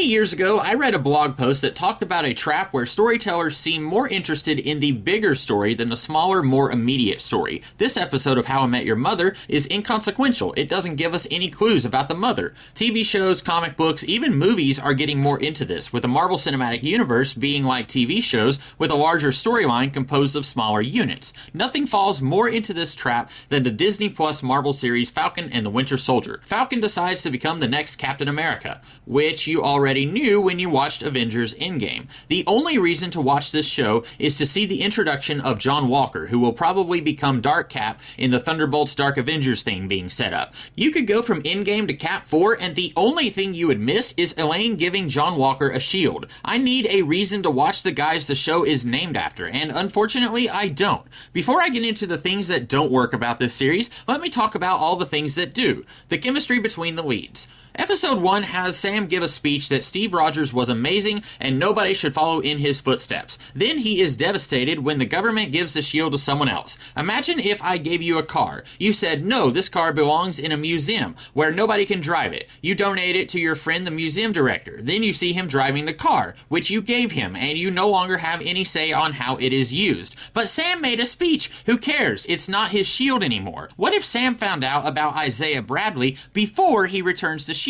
years ago, I read a blog post that talked about a trap where storytellers seem more interested in the bigger story than the smaller, more immediate story. This episode of How I Met Your Mother is inconsequential. It doesn't give us any clues about the mother. TV shows, comic books, even movies are getting more into this, with the Marvel Cinematic Universe being like TV shows with a larger storyline composed of smaller units. Nothing falls more into this trap than the Disney Plus Marvel series Falcon and the Winter Soldier. Falcon decides to become the next Captain America, which you already knew when you watched Avengers Endgame. The only reason to watch this show is to see the introduction of John Walker, who will probably become Dark Cap in the Thunderbolts Dark Avengers thing being set up. You could go from Endgame to Cap 4 and the only thing you would miss is Elaine giving John Walker a shield. I need a reason to watch the guys the show is named after, and unfortunately I don't. Before I get into the things that don't work about this series, let me talk about all the things that do. The chemistry between the leads. Episode 1 has Sam give a speech that Steve Rogers was amazing and nobody should follow in his footsteps. Then he is devastated when the government gives the shield to someone else. Imagine if I gave you a car. You said, no, this car belongs in a museum where nobody can drive it. You donate it to your friend, the museum director. Then you see him driving the car, which you gave him, and you no longer have any say on how it is used. But Sam made a speech. Who cares? It's not his shield anymore. What if Sam found out about Isaiah Bradley before he returns the shield?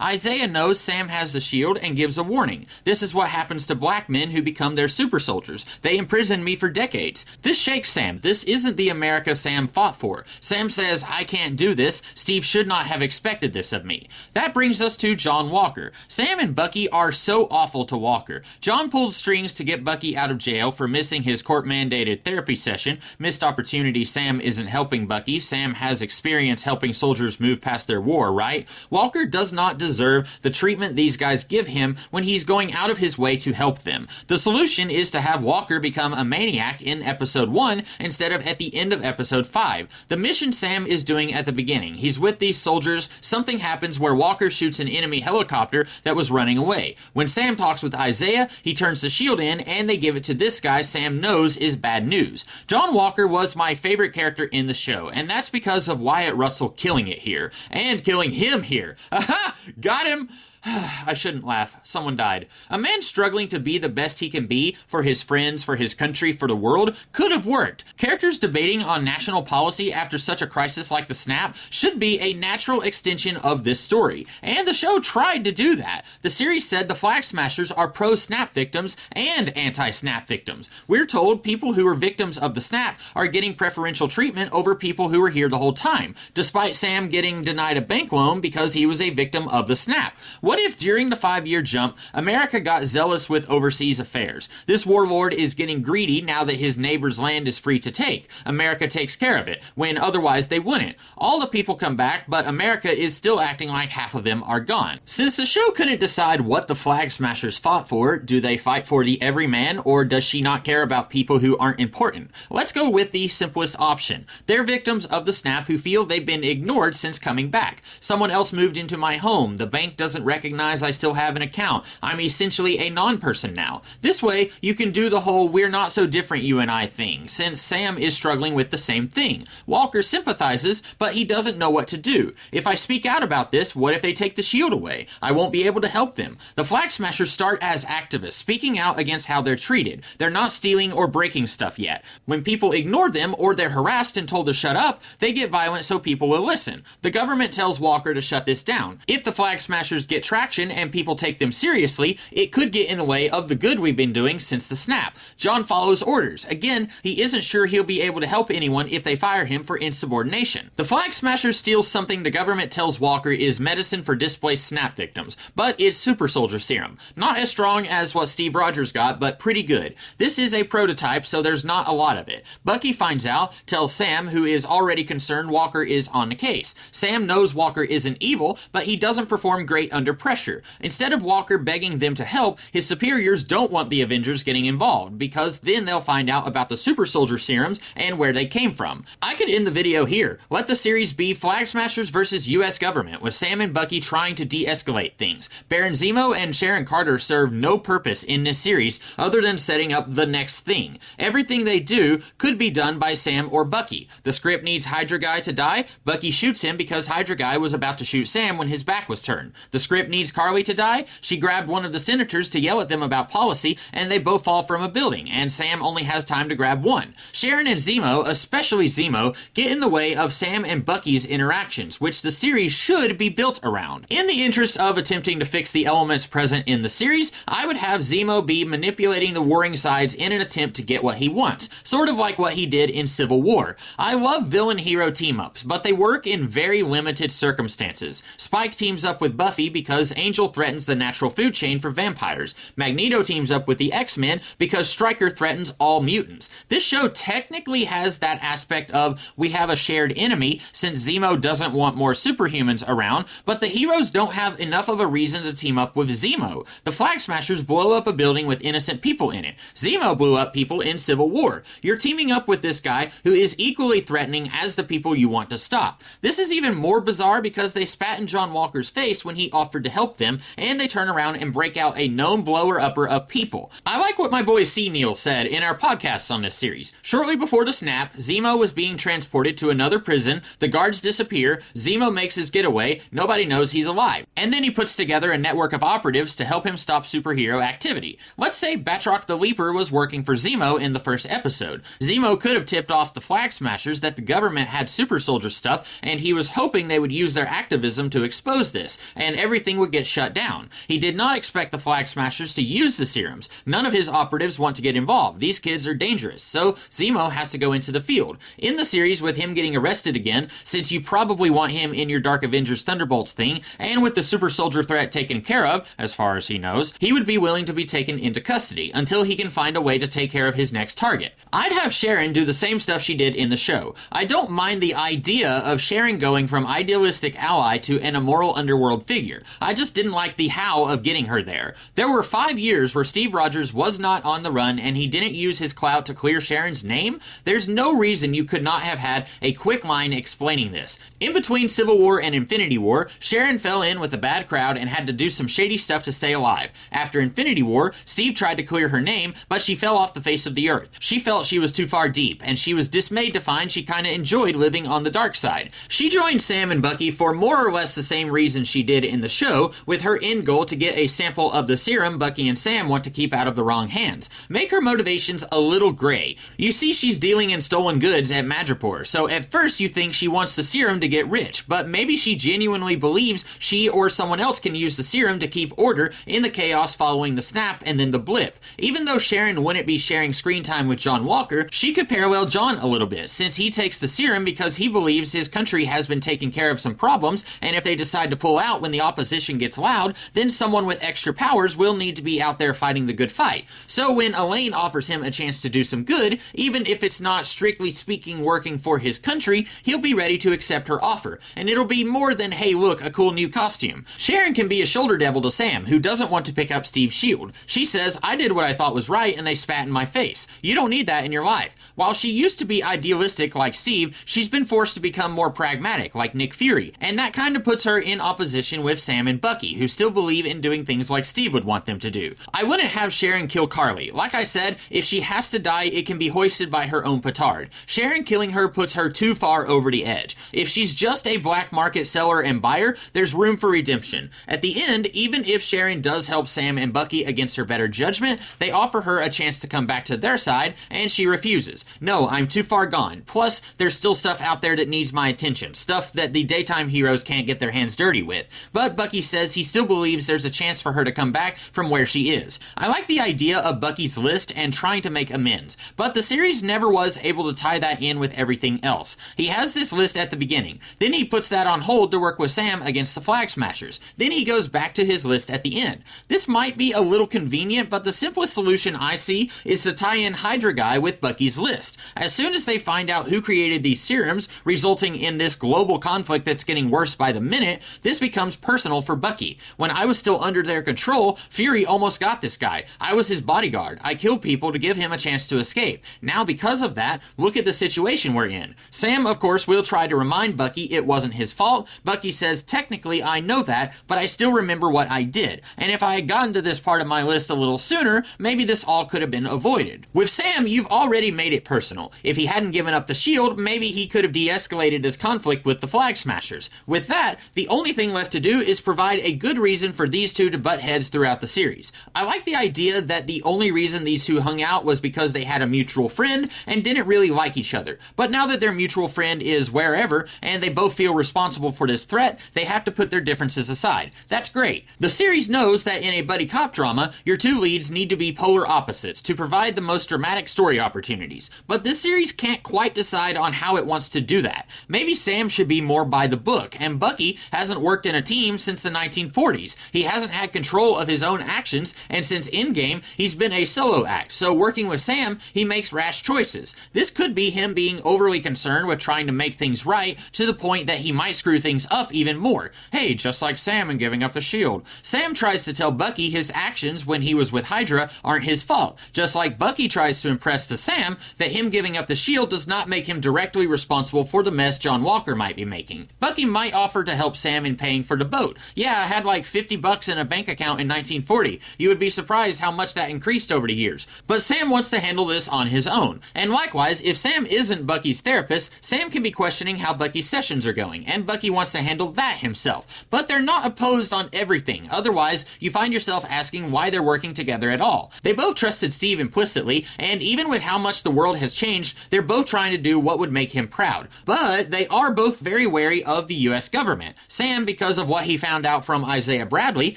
Isaiah knows Sam has the shield and gives a warning. This is what happens to black men who become their super soldiers. They imprisoned me for decades. This shakes Sam. This isn't the America Sam fought for. Sam says, I can't do this. Steve should not have expected this of me. That brings us to John Walker. Sam and Bucky are so awful to Walker. John pulled strings to get Bucky out of jail for missing his court-mandated therapy session. Missed opportunity. Sam isn't helping Bucky. Sam has experience helping soldiers move past their war, right? Walker does not deserve the treatment these guys give him when he's going out of his way to help them. The solution is to have Walker become a maniac in episode 1 instead of at the end of episode 5. The mission Sam is doing at the beginning. He's with these soldiers. Something happens where Walker shoots an enemy helicopter that was running away. When Sam talks with Isaiah, he turns the shield in and they give it to this guy Sam knows is bad news. John Walker was my favorite character in the show, and that's because of Wyatt Russell killing it here. And killing him here. Aha! Got him! I shouldn't laugh. Someone died. A man struggling to be the best he can be for his friends, for his country, for the world could have worked. Characters debating on national policy after such a crisis like the snap should be a natural extension of this story. And the show tried to do that. The series said the Flag Smashers are pro-snap victims and anti-snap victims. We're told people who are victims of the snap are getting preferential treatment over people who were here the whole time, despite Sam getting denied a bank loan because he was a victim of the snap. What if during the 5-year jump, America got zealous with overseas affairs? This warlord is getting greedy now that his neighbor's land is free to take. America takes care of it, when otherwise they wouldn't. All the people come back, but America is still acting like half of them are gone. Since the show couldn't decide what the Flag Smashers fought for, do they fight for the everyman, or does she not care about people who aren't important? Let's go with the simplest option. They're victims of the snap who feel they've been ignored since coming back. Someone else moved into my home. The bank doesn't recognize I still have an account. I'm essentially a non-person now. This way, you can do the whole we're not so different you and I thing, since Sam is struggling with the same thing. Walker sympathizes, but he doesn't know what to do. If I speak out about this, what if they take the shield away? I won't be able to help them. The Flag Smashers start as activists, speaking out against how they're treated. They're not stealing or breaking stuff yet. When people ignore them or they're harassed and told to shut up, they get violent so people will listen. The government tells Walker to shut this down. If the Flag Smashers get traction and people take them seriously, it could get in the way of the good we've been doing since the snap. John follows orders. Again, he isn't sure he'll be able to help anyone if they fire him for insubordination. The Flag Smashers steals something the government tells Walker is medicine for displaced snap victims, but it's super soldier serum. Not as strong as what Steve Rogers got, but pretty good. This is a prototype, so there's not a lot of it. Bucky finds out, tells Sam, who is already concerned Walker is on the case. Sam knows Walker isn't evil, but he doesn't perform great under pressure. Instead of Walker begging them to help, his superiors don't want the Avengers getting involved, because then they'll find out about the super soldier serums and where they came from. I could end the video here. Let the series be Flag Smashers versus US government, with Sam and Bucky trying to de-escalate things. Baron Zemo and Sharon Carter serve no purpose in this series other than setting up the next thing. Everything they do could be done by Sam or Bucky. The script needs Hydra Guy to die. Bucky shoots him because Hydra Guy was about to shoot Sam when his back was turned. The script needs Carly to die, she grabbed one of the senators to yell at them about policy, and they both fall from a building, and Sam only has time to grab one. Sharon and Zemo, especially Zemo, get in the way of Sam and Bucky's interactions, which the series should be built around. In the interest of attempting to fix the elements present in the series, I would have Zemo be manipulating the warring sides in an attempt to get what he wants, sort of like what he did in Civil War. I love villain-hero team-ups, but they work in very limited circumstances. Spike teams up with Buffy because Angel threatens the natural food chain for vampires. Magneto teams up with the X-Men because Stryker threatens all mutants. This show technically has that aspect of we have a shared enemy since Zemo doesn't want more superhumans around, but the heroes don't have enough of a reason to team up with Zemo. The Flag Smashers blow up a building with innocent people in it. Zemo blew up people in Civil War. You're teaming up with this guy who is equally threatening as the people you want to stop. This is even more bizarre because they spat in John Walker's face when he offered to help them, and they turn around and break out a known blower-upper of people. I like what my boy C. Neil said in our podcasts on this series. Shortly before the snap, Zemo was being transported to another prison, the guards disappear, Zemo makes his getaway, nobody knows he's alive, and then he puts together a network of operatives to help him stop superhero activity. Let's say Batroc the Leaper was working for Zemo in the first episode. Zemo could have tipped off the Flag Smashers that the government had super soldier stuff, and he was hoping they would use their activism to expose this, and everything would get shut down. He did not expect the Flag Smashers to use the serums. None of his operatives want to get involved. These kids are dangerous, so Zemo has to go into the field. In the series, with him getting arrested again, since you probably want him in your Dark Avengers Thunderbolts thing, and with the super soldier threat taken care of, as far as he knows, he would be willing to be taken into custody until he can find a way to take care of his next target. I'd have Sharon do the same stuff she did in the show. I don't mind the idea of Sharon going from idealistic ally to an immoral underworld figure. I just didn't like the how of getting her there. There were 5 years where Steve Rogers was not on the run and he didn't use his clout to clear Sharon's name. There's no reason you could not have had a quick line explaining this. In between Civil War and Infinity War, Sharon fell in with a bad crowd and had to do some shady stuff to stay alive. After Infinity War, Steve tried to clear her name, but she fell off the face of the earth. She felt she was too far deep, and she was dismayed to find she kinda enjoyed living on the dark side. She joined Sam and Bucky for more or less the same reason she did in the show, with her end goal to get a sample of the serum Bucky and Sam want to keep out of the wrong hands. Make her motivations a little gray. You see she's dealing in stolen goods at Madripoor, so at first you think she wants the serum to get rich, but maybe she genuinely believes she or someone else can use the serum to keep order in the chaos following the snap and then the blip. Even though Sharon wouldn't be sharing screen time with John Walker, she could parallel John a little bit, since he takes the serum because he believes his country has been taking care of some problems, and if they decide to pull out when the opposition gets loud, then someone with extra powers will need to be out there fighting the good fight. So when Elaine offers him a chance to do some good, even if it's not strictly speaking working for his country, he'll be ready to accept her offer, and it'll be more than, hey look, a cool new costume. Sharon can be a shoulder devil to Sam, who doesn't want to pick up Steve's shield. She says, I did what I thought was right and they spat in my face. You don't need that in your life. While she used to be idealistic like Steve, she's been forced to become more pragmatic like Nick Fury, and that kind of puts her in opposition with Sam and Bucky, who still believe in doing things like Steve would want them to do. I wouldn't have Sharon kill Carly. Like I said, if she has to die, it can be hoisted by her own petard. Sharon killing her puts her too far over the edge. If she's just a black market seller and buyer, there's room for redemption. At the end, even if Sharon does help Sam and Bucky against her better judgment, they offer her a chance to come back to their side, and she refuses. No, I'm too far gone. Plus, there's still stuff out there that needs my attention. Stuff that the daytime heroes can't get their hands dirty with. But Bucky says he still believes there's a chance for her to come back from where she is. I like the idea of Bucky's list and trying to make amends, but the series never was able to tie that in with everything else. He has this list at the beginning, then he puts that on hold to work with Sam against the Flag Smashers, then he goes back to his list at the end. This might be a little convenient, but the simplest solution I see is to tie in Hydra Guy with Bucky's list. As soon as they find out who created these serums, resulting in this global conflict that's getting worse by the minute, this becomes personal for Bucky. When I was still under their control, Fury almost got this guy. I was his bodyguard. I killed people to give him a chance to escape. Now because of that, look at the situation we're in. Sam, of course, will try to remind Bucky it wasn't his fault. Bucky says, technically I know that, but I still remember what I did. And if I had gotten to this part of my list a little sooner, maybe this all could have been avoided. With Sam, you've already made it personal. If he hadn't given up the shield, maybe he could have de-escalated his conflict with the Flag Smashers. With that, the only thing left to do is provide provide a good reason for these two to butt heads throughout the series. I like the idea that the only reason these two hung out was because they had a mutual friend and didn't really like each other. But now that their mutual friend is wherever and they both feel responsible for this threat, they have to put their differences aside. That's great. The series knows that in a buddy cop drama, your two leads need to be polar opposites to provide the most dramatic story opportunities. But this series can't quite decide on how it wants to do that. Maybe Sam should be more by the book, and Bucky hasn't worked in a team since the 1940s. He hasn't had control of his own actions, and since Endgame, he's been a solo act, so working with Sam, he makes rash choices. This could be him being overly concerned with trying to make things right to the point that he might screw things up even more. Hey, just like Sam in giving up the shield. Sam tries to tell Bucky his actions when he was with Hydra aren't his fault, just like Bucky tries to impress to Sam that him giving up the shield does not make him directly responsible for the mess John Walker might be making. Bucky might offer to help Sam in paying for the boat. Yeah, I had like $50 in a bank account in 1940. You would be surprised how much that increased over the years. But Sam wants to handle this on his own. And likewise, if Sam isn't Bucky's therapist, Sam can be questioning how Bucky's sessions are going, and Bucky wants to handle that himself. But they're not opposed on everything. Otherwise, you find yourself asking why they're working together at all. They both trusted Steve implicitly, and even with how much the world has changed, they're both trying to do what would make him proud. But they are both very wary of the US government. Sam because of what he found out from Isaiah Bradley,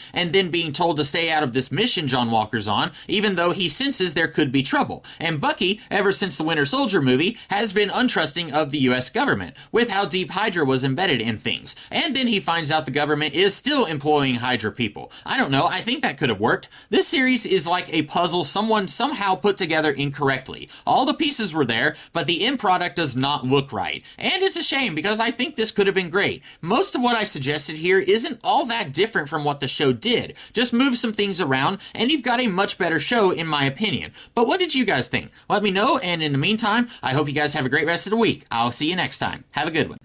and then being told to stay out of this mission John Walker's on, even though he senses there could be trouble. And Bucky, ever since the Winter Soldier movie, has been untrusting of the US government, with how deep Hydra was embedded in things. And then he finds out the government is still employing Hydra people. I don't know, I think that could have worked. This series is like a puzzle someone somehow put together incorrectly. All the pieces were there, but the end product does not look right. And it's a shame because I think this could have been great. Most of what I suggested here isn't all that different from what the show did. Just move some things around and you've got a much better show in my opinion. But what did you guys think? Let me know, and in the meantime, I hope you guys have a great rest of the week. I'll see you next time. Have a good one.